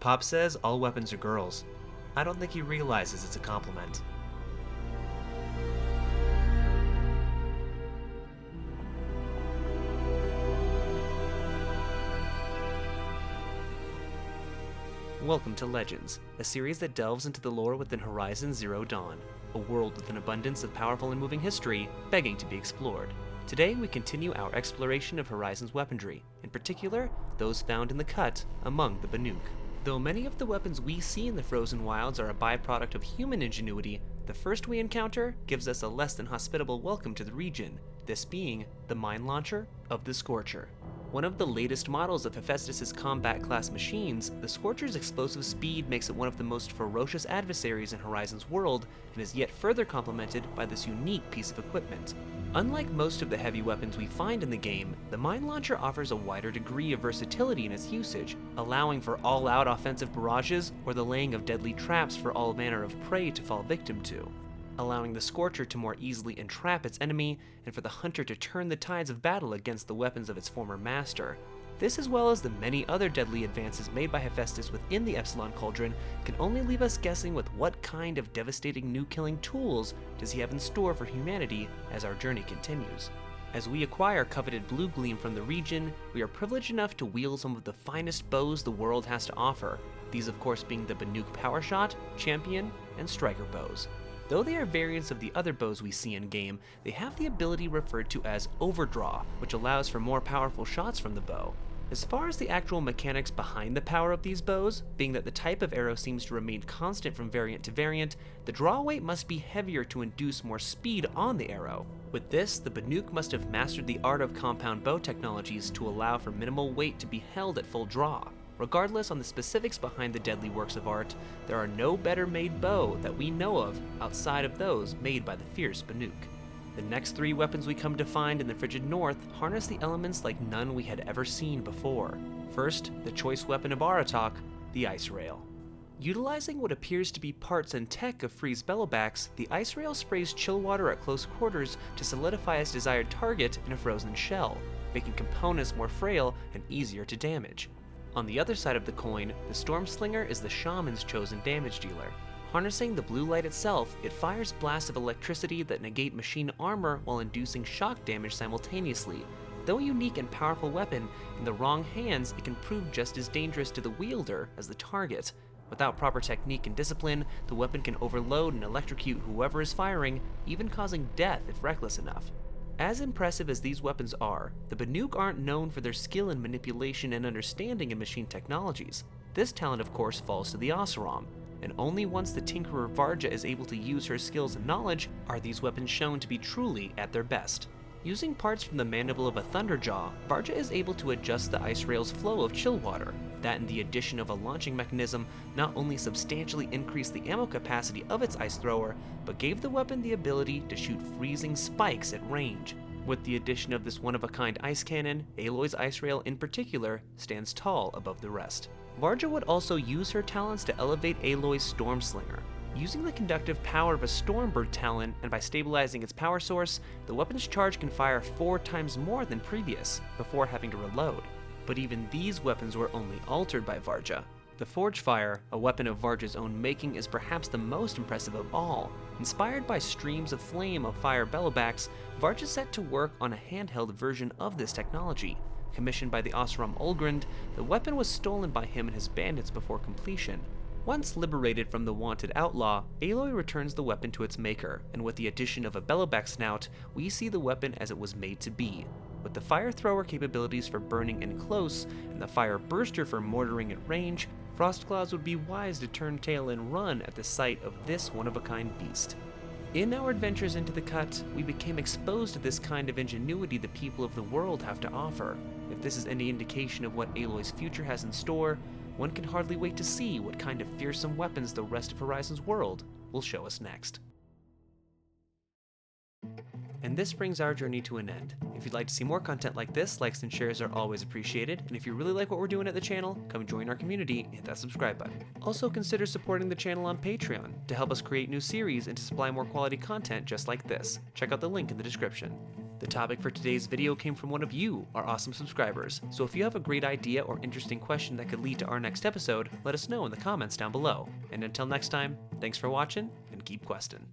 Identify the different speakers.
Speaker 1: Pop says all weapons are girls. I don't think he realizes it's a compliment. Welcome to Legends, a series that delves into the lore within Horizon Zero Dawn, a world with an abundance of powerful and moving history begging to be explored. Today we continue our exploration of Horizon's weaponry, in particular, those found in the Cut among the Banuk. Though many of the weapons we see in the Frozen Wilds are a byproduct of human ingenuity, the first we encounter gives us a less than hospitable welcome to the region, this being the mine launcher of the Scorcher. One of the latest models of Hephaestus' combat class machines, the Scorcher's explosive speed makes it one of the most ferocious adversaries in Horizon's world, and is yet further complemented by this unique piece of equipment. Unlike most of the heavy weapons we find in the game, the mine launcher offers a wider degree of versatility in its usage, allowing for all-out offensive barrages or the laying of deadly traps for all manner of prey to fall victim to, allowing the Scorcher to more easily entrap its enemy, and for the Hunter to turn the tides of battle against the weapons of its former master. This, as well as the many other deadly advances made by Hephaestus within the Epsilon Cauldron, can only leave us guessing with what kind of devastating new killing tools does he have in store for humanity as our journey continues. As we acquire coveted Blue Gleam from the region, we are privileged enough to wield some of the finest bows the world has to offer, these of course being the Banuk Power Shot, Champion, and Striker bows. Though they are variants of the other bows we see in-game, they have the ability referred to as Overdraw, which allows for more powerful shots from the bow. As far as the actual mechanics behind the power of these bows, being that the type of arrow seems to remain constant from variant to variant, the draw weight must be heavier to induce more speed on the arrow. With this, the Banuk must have mastered the art of compound bow technologies to allow for minimal weight to be held at full draw. Regardless on the specifics behind the deadly works of art, there are no better made bow that we know of outside of those made by the fierce Banuk. The next three weapons we come to find in the Frigid North harness the elements like none we had ever seen before. First, the choice weapon of Aratak, the Ice Rail. Utilizing what appears to be parts and tech of Freeze Bellowbacks, the Ice Rail sprays chill water at close quarters to solidify its desired target in a frozen shell, making components more frail and easier to damage. On the other side of the coin, the Storm Slinger is the Shaman's chosen damage dealer. Harnessing the blue light itself, it fires blasts of electricity that negate machine armor while inducing shock damage simultaneously. Though a unique and powerful weapon, in the wrong hands it can prove just as dangerous to the wielder as the target. Without proper technique and discipline, the weapon can overload and electrocute whoever is firing, even causing death if reckless enough. As impressive as these weapons are, the Banuk aren't known for their skill in manipulation and understanding in machine technologies. This talent of course falls to the Oseram, and only once the Tinkerer Varga is able to use her skills and knowledge are these weapons shown to be truly at their best. Using parts from the mandible of a Thunderjaw, Varga is able to adjust the Ice Rail's flow of chill water. That and the addition of a launching mechanism not only substantially increased the ammo capacity of its ice thrower, but gave the weapon the ability to shoot freezing spikes at range. With the addition of this one-of-a-kind ice cannon, Aloy's Ice Rail in particular stands tall above the rest. Varga would also use her talents to elevate Aloy's Storm Slinger. Using the conductive power of a Stormbird talent and by stabilizing its power source, the weapon's charge can fire 4 times more than previous, before having to reload. But even these weapons were only altered by Varga. The Forge Fire, a weapon of Varga's own making, is perhaps the most impressive of all. Inspired by streams of flame of fire bellowbacks, Varga set to work on a handheld version of this technology. Commissioned by the Oseram Ulgrund, the weapon was stolen by him and his bandits before completion. Once liberated from the wanted outlaw, Aloy returns the weapon to its maker, and with the addition of a bellowback snout, we see the weapon as it was made to be. With the fire thrower capabilities for burning in close, and the fire burster for mortaring at range, Frostclaws would be wise to turn tail and run at the sight of this one-of-a-kind beast. In our adventures into the Cut, we became exposed to this kind of ingenuity the people of the world have to offer. If this is any indication of what Aloy's future has in store, one can hardly wait to see what kind of fearsome weapons the rest of Horizon's world will show us next. And this brings our journey to an end. If you'd like to see more content like this, likes and shares are always appreciated, and if you really like what we're doing at the channel, come join our community and hit that subscribe button. Also consider supporting the channel on Patreon to help us create new series and to supply more quality content just like this. Check out the link in the description. The topic for today's video came from one of you, our awesome subscribers, so if you have a great idea or interesting question that could lead to our next episode, let us know in the comments down below. And until next time, thanks for watching, and keep questing.